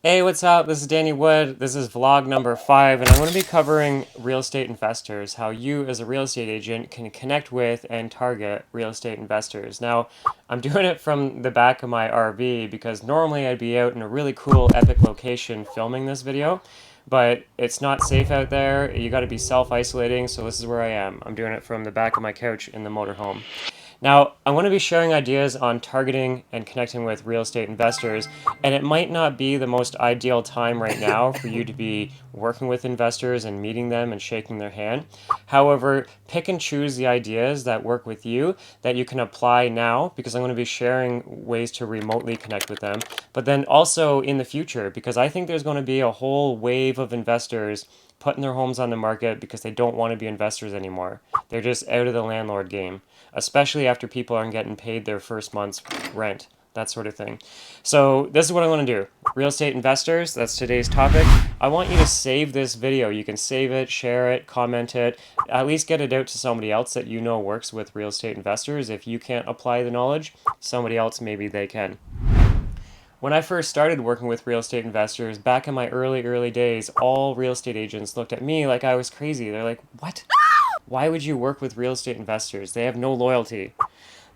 Hey, what's up? This is Danny Wood. This is vlog number 5, and I'm going to be covering real estate investors, how you as a real estate agent can connect with and target real estate investors. Now, I'm doing it from the back of my RV because normally I'd be out in a really cool, epic location filming this video, but it's not safe out there. You got to be self-isolating, so this is where I am. I'm doing it from the back of my couch in the motorhome. Now, I want to be sharing ideas on targeting and connecting with real estate investors, and it might not be the most ideal time right now for you to be working with investors and meeting them and shaking their hand. However, pick and choose the ideas that work with you that you can apply now, because I'm going to be sharing ways to remotely connect with them, but then also in the future, because I think there's going to be a whole wave of investors putting their homes on the market because they don't want to be investors anymore. They're just out of the landlord game, especially after people aren't getting paid their first month's rent, that sort of thing. So this is what I want to do. Real estate investors, that's today's topic. I want you to save this video. You can save it, share it, comment it, at least get it out to somebody else that you know works with real estate investors. If you can't apply the knowledge, somebody else, maybe they can. When I first started working with real estate investors, back in my early days, all real estate agents looked at me like I was crazy. They're like, what? Why would you work with real estate investors? They have no loyalty.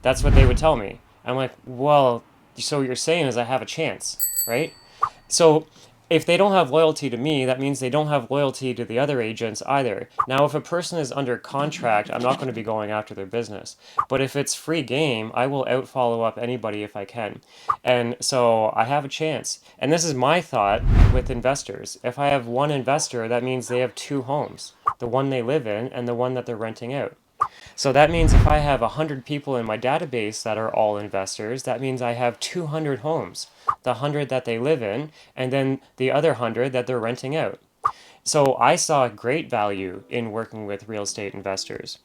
That's what they would tell me. I'm like, well, so what you're saying is I have a chance, right? So if they don't have loyalty to me, that means they don't have loyalty to the other agents either. Now, if a person is under contract, I'm not going to be going after their business. But if it's free game, I will out follow up anybody if I can. And so I have a chance. And this is my thought with investors. If I have one investor, that means they have two homes, the one they live in and the one that they're renting out. So that means if I have 100 people in my database that are all investors, that means I have 200 homes, the 100 that they live in, and then the other 100 that they're renting out. So I saw great value in working with real estate investors.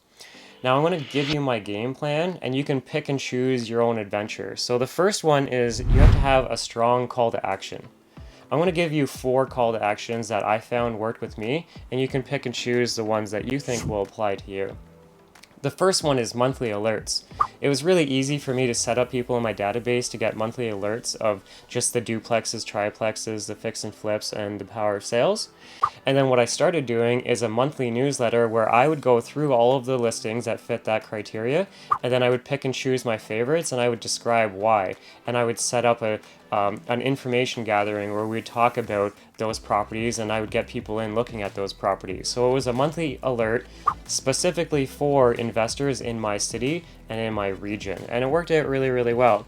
Now I'm going to give you my game plan, and you can pick and choose your own adventure. So the first one is you have to have a strong call to action. I'm going to give you 4 call to actions that I found worked with me, and you can pick and choose the ones that you think will apply to you. The first one is monthly alerts. It was really easy for me to set up people in my database to get monthly alerts of just the duplexes, triplexes, the fix and flips, and the power of sales. And then what I started doing is a monthly newsletter where I would go through all of the listings that fit that criteria, and then I would pick and choose my favorites, and I would describe why. And I would set up an information gathering where we'd talk about those properties, and I would get people in looking at those properties. So it was a monthly alert specifically for investors in my city and in my region, and it worked out really well.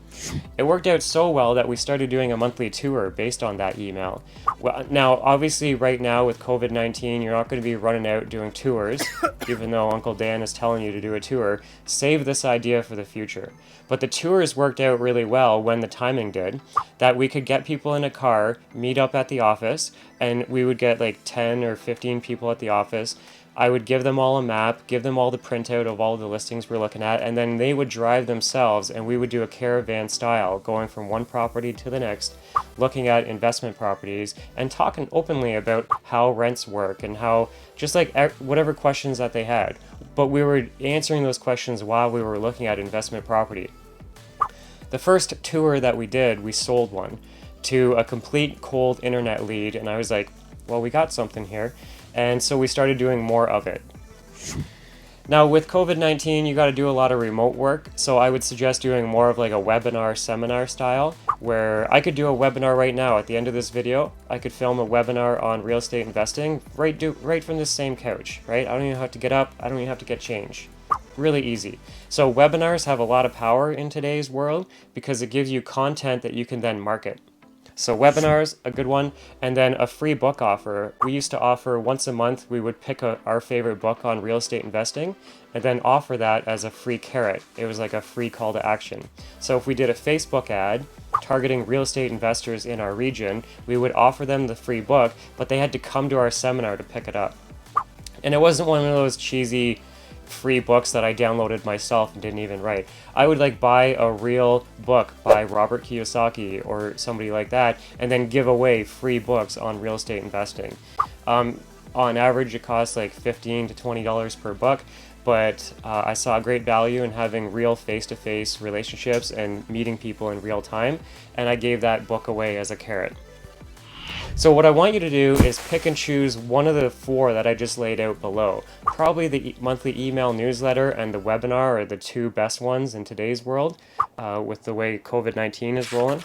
It worked out so well that we started doing a monthly tour based on that email. Well, now obviously right now with COVID-19 you're not going to be running out doing tours, even though Uncle Dan is telling you to do a tour. Save this idea for the future. But the tours worked out really well when the timing did, that we could get people in a car, meet up at the office, and we would get like 10 or 15 people at the office. I would give them all a map, give them all the printout of all the listings we're looking at, and then they would drive themselves, and we would do a caravan style, going from one property to the next, looking at investment properties, and talking openly about how rents work and how, just like whatever questions that they had. But we were answering those questions while we were looking at investment property. The first tour that we did, we sold one to a complete cold internet lead, and I was like, well, we got something here. And so we started doing more of it. Now with COVID-19, you got to do a lot of remote work, so I would suggest doing more of like a webinar seminar style, where I could do a webinar right now at the end of this video. I could film a webinar on real estate investing right from this same couch, right? I don't even have to get up, I don't even have to get changed. Really easy. So webinars have a lot of power in today's world because it gives you content that you can then market. So webinars, a good one, and then a free book offer. We used to offer once a month, we would pick our favorite book on real estate investing and then offer that as a free carrot. It was like a free call to action. So if we did a Facebook ad targeting real estate investors in our region, we would offer them the free book, but they had to come to our seminar to pick it up. And it wasn't one of those cheesy free books that I downloaded myself and didn't even write. I would like buy a real book by Robert Kiyosaki or somebody like that and then give away free books on real estate investing. On average it costs like $15 to $20 per book, but I saw great value in having real face-to-face relationships and meeting people in real time, and I gave that book away as a carrot. So what I want you to do is pick and choose one of the four that I just laid out below. Probably the monthly email newsletter and the webinar are the two best ones in today's world with the way COVID-19 is rolling.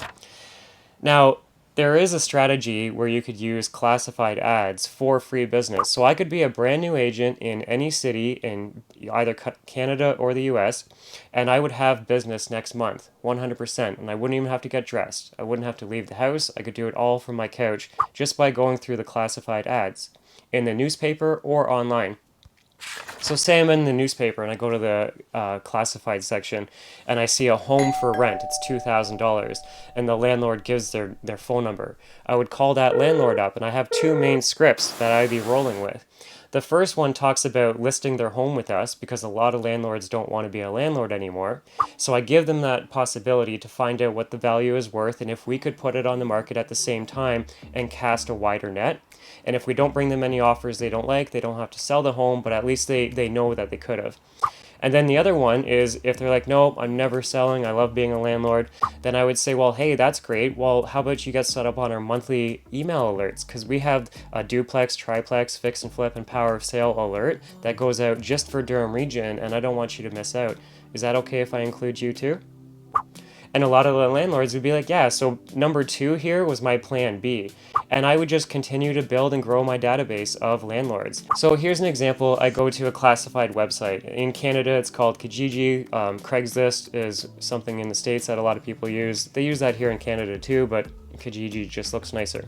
Now, there is a strategy where you could use classified ads for free business. So I could be a brand new agent in any city in either Canada or the US, and I would have business next month, 100%. And I wouldn't even have to get dressed. I wouldn't have to leave the house. I could do it all from my couch just by going through the classified ads in the newspaper or online. So say I'm in the newspaper and I go to the classified section and I see a home for rent. It's $2,000 and the landlord gives their phone number. I would call that landlord up and I have two main scripts that I'd be rolling with. The first one talks about listing their home with us because a lot of landlords don't want to be a landlord anymore. So I give them that possibility to find out what the value is worth and if we could put it on the market at the same time and cast a wider net. And if we don't bring them any offers they don't like, they don't have to sell the home, but at least they know that they could have. And then the other one is if they're like, nope, I'm never selling, I love being a landlord, then I would say, well, hey, that's great. Well, how about you get set up on our monthly email alerts? Because we have a duplex, triplex, fix and flip, and power of sale alert that goes out just for Durham region, and I don't want you to miss out. Is that okay if I include you too? And a lot of the landlords would be like, yeah, so number 2 here was my plan B. And I would just continue to build and grow my database of landlords. So here's an example. I go to a classified website. In Canada, it's called Kijiji. Craigslist is something in the States that a lot of people use. They use that here in Canada too, but Kijiji just looks nicer.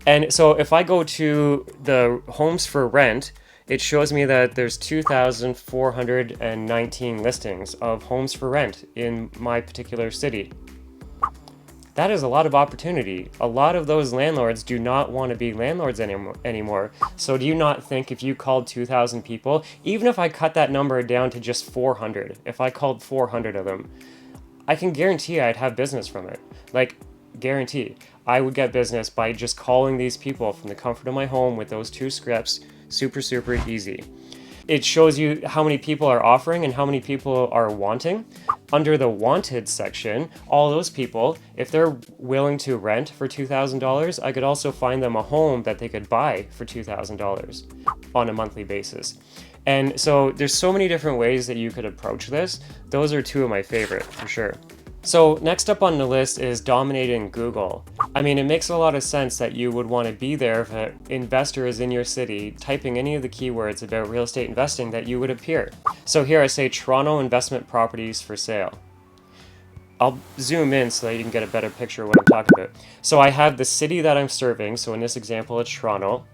And so if I go to the homes for rent, it shows me that there's 2,419 listings of homes for rent in my particular city. That is a lot of opportunity. A lot of those landlords do not want to be landlords anymore. So do you not think if you called 2,000 people, even if I cut that number down to just 400, if I called 400 of them, I can guarantee I'd have business from it. Like, guarantee. I would get business by just calling these people from the comfort of my home with those two scripts. Super, super easy. It shows you how many people are offering and how many people are wanting. Under the wanted section, all those people, if they're willing to rent for $2,000, I could also find them a home that they could buy for $2,000 on a monthly basis. And so there's so many different ways that you could approach this. Those are two of my favorite for sure. So next up on the list is dominating Google. I mean, it makes a lot of sense that you would want to be there if an investor is in your city typing any of the keywords about real estate investing that you would appear. So here I say Toronto investment properties for sale. I'll zoom in so that you can get a better picture of what I'm talking about. So I have the city that I'm serving. So in this example, it's Toronto.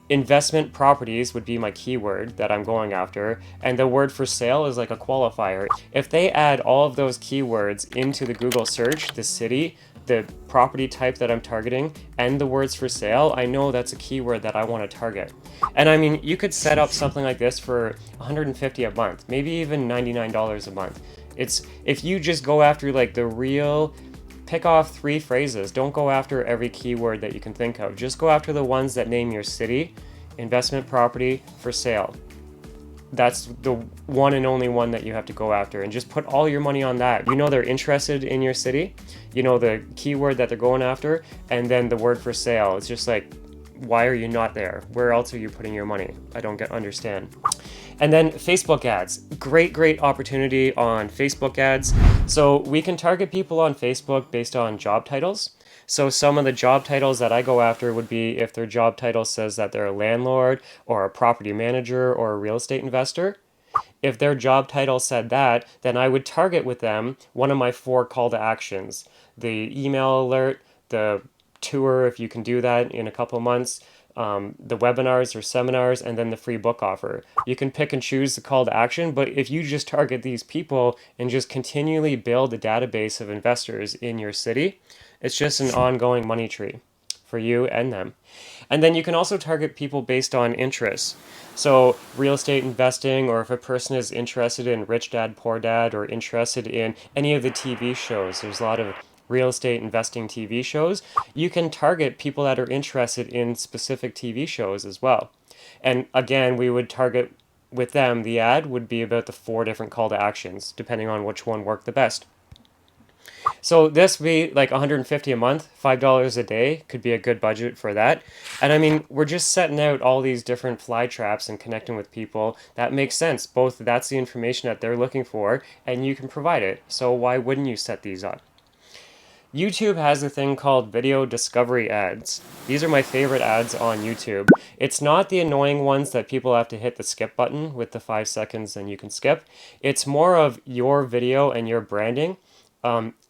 Investment properties would be my keyword that I'm going after, and the word for sale is like a qualifier. If they add all of those keywords into the Google search, the city, the property type that I'm targeting, and the words for sale, I know that's a keyword that I want to target. And I mean, you could set up something like this for $150 a month, maybe even $99 a month. It's if you just go after like the real, pick off 3 phrases. Don't go after every keyword that you can think of. Just go after the ones that name your city, investment property, for sale. That's the one and only one that you have to go after, and just put all your money on that. You know they're interested in your city, you know the keyword that they're going after, and then the word for sale. It's just like, why are you not there? Where else are you putting your money? I don't understand. And then Facebook ads. Great opportunity on Facebook ads. So we can target people on Facebook based on job titles. So some of the job titles that I go after would be if their job title says that they're a landlord or a property manager or a real estate investor. If their job title said that, then I would target with them one of my 4 call to actions. The email alert, the tour, if you can do that in a couple of months, the webinars or seminars, and then the free book offer. You can pick and choose the call to action, but if you just target these people and just continually build a database of investors in your city, it's just an ongoing money tree for you and them. And then you can also target people based on interests. So real estate investing, or if a person is interested in Rich Dad, Poor Dad, or interested in any of the TV shows, there's a lot of real estate investing TV shows, you can target people that are interested in specific TV shows as well. And again, we would target with them, the ad would be about the 4 different call to actions, depending on which one worked the best. So this would be like 150 a month, $5 a day could be a good budget for that. And I mean, we're just setting out all these different fly traps and connecting with people. That makes sense. Both that's the information that they're looking for and you can provide it. So why wouldn't you set these up? YouTube has a thing called video discovery ads. These are my favorite ads on YouTube. It's not the annoying ones that people have to hit the skip button with the 5 seconds and you can skip. It's more of your video and your branding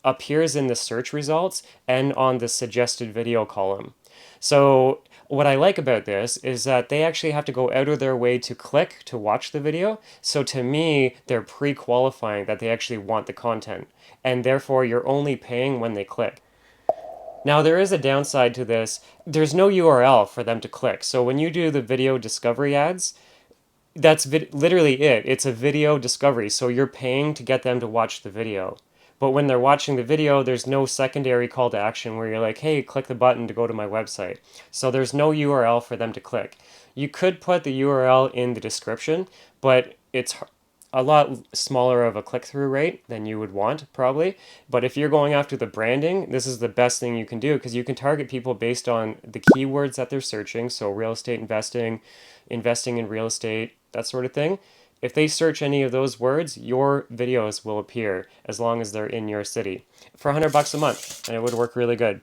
appears in the search results and on the suggested video column. So what I like about this is that they actually have to go out of their way to click to watch the video. So to me, they're pre-qualifying that they actually want the content. And therefore, you're only paying when they click. Now, there is a downside to this. There's no URL for them to click. So when you do the video discovery ads, that's literally it. It's a video discovery. So you're paying to get them to watch the video. But when they're watching the video, there's no secondary call to action where you're like, hey, click the button to go to my website. So there's no URL for them to click. You could put the URL in the description, but it's a lot smaller of a click-through rate than you would want, probably. But if you're going after the branding, this is the best thing you can do because you can target people based on the keywords that they're searching. So real estate investing, investing in real estate, that sort of thing. If they search any of those words, your videos will appear as long as they're in your city for $100 a month, and it would work really good.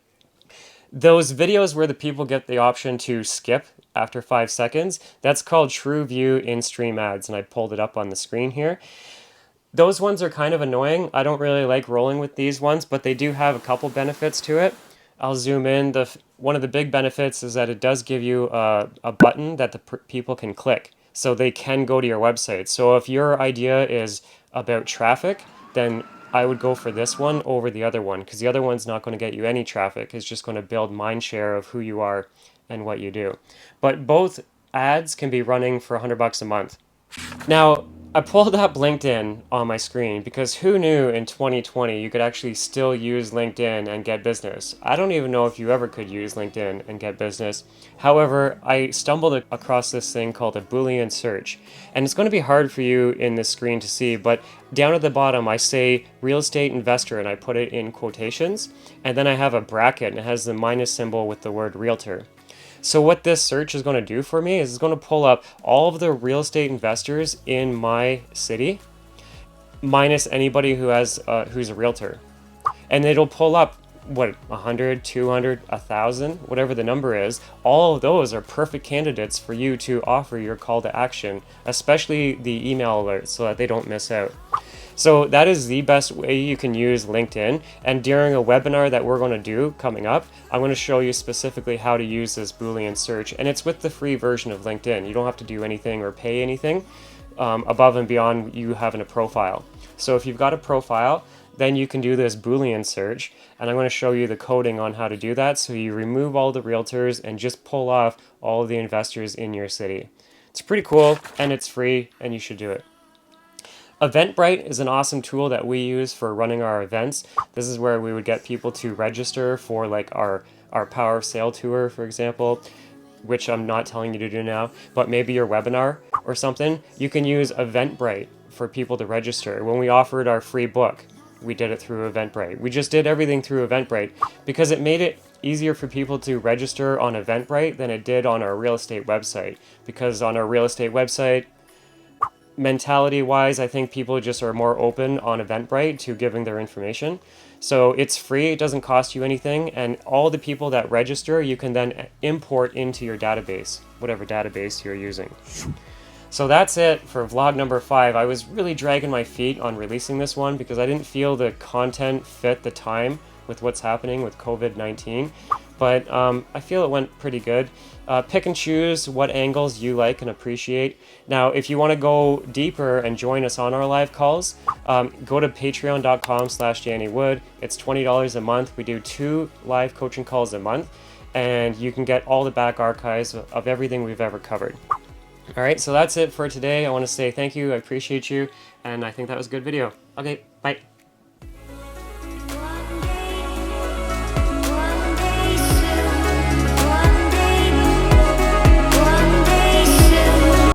Those videos where the people get the option to skip after 5 seconds, that's called True View in-stream ads, and I pulled it up on the screen here. Those ones are kind of annoying. I don't really like rolling with these ones, but they do have a couple benefits to it. I'll zoom in. One of the big benefits is that it does give you a button that the people can click, so they can go to your website. So if your idea is about traffic, then I would go for this one over the other one because the other one's not going to get you any traffic. It's just going to build mind share of who you are and what you do. But both ads can be running for $100 a month. Now, I pulled up LinkedIn on my screen because who knew in 2020 you could actually still use LinkedIn and get business? I don't even know if you ever could use LinkedIn and get business. However, I stumbled across this thing called a boolean search. And it's going to be hard for you in this screen to see, but down at the bottom I say real estate investor and I put it in quotations. And then I have a bracket and it has the minus symbol with the word realtor. So what this search is going to do for me is it's going to pull up all of the real estate investors in my city, minus anybody who has who's a realtor. And it'll pull up, 100, 200, 1,000, whatever the number is. All of those are perfect candidates for you to offer your call to action, especially the email alerts so that they don't miss out. So that is the best way you can use LinkedIn. And during a webinar that we're going to do coming up, I'm going to show you specifically how to use this Boolean search. And it's with the free version of LinkedIn. You don't have to do anything or pay anything above and beyond you having a profile. So if you've got a profile, then you can do this Boolean search. And I'm going to show you the coding on how to do that. So you remove all the realtors and just pull off all of the investors in your city. It's pretty cool and it's free and you should do it. Eventbrite is an awesome tool that we use for running our events. This is where we would get people to register for like our Power of Sale tour, for example, which I'm not telling you to do now, but maybe your webinar or something. You can use Eventbrite for people to register. When we offered our free book, we did it through Eventbrite. We just did everything through Eventbrite because it made it easier for people to register on Eventbrite than it did on our real estate website. Because on our real estate website, mentality-wise, I think people just are more open on Eventbrite to giving their information. So it's free, it doesn't cost you anything, and all the people that register, you can then import into your database, whatever database you're using. So that's it for vlog number 5. I was really dragging my feet on releasing this one because I didn't feel the content fit the time with what's happening with COVID-19, but I feel it went pretty good. Pick and choose what angles you like and appreciate. Now, if you want to go deeper and join us on our live calls, go to patreon.com/DannyWood. It's $20 a month. We do 2 live coaching calls a month, and you can get all the back archives of everything we've ever covered. All right, so that's it for today. I want to say thank you, I appreciate you, and I think that was a good video. Okay, bye.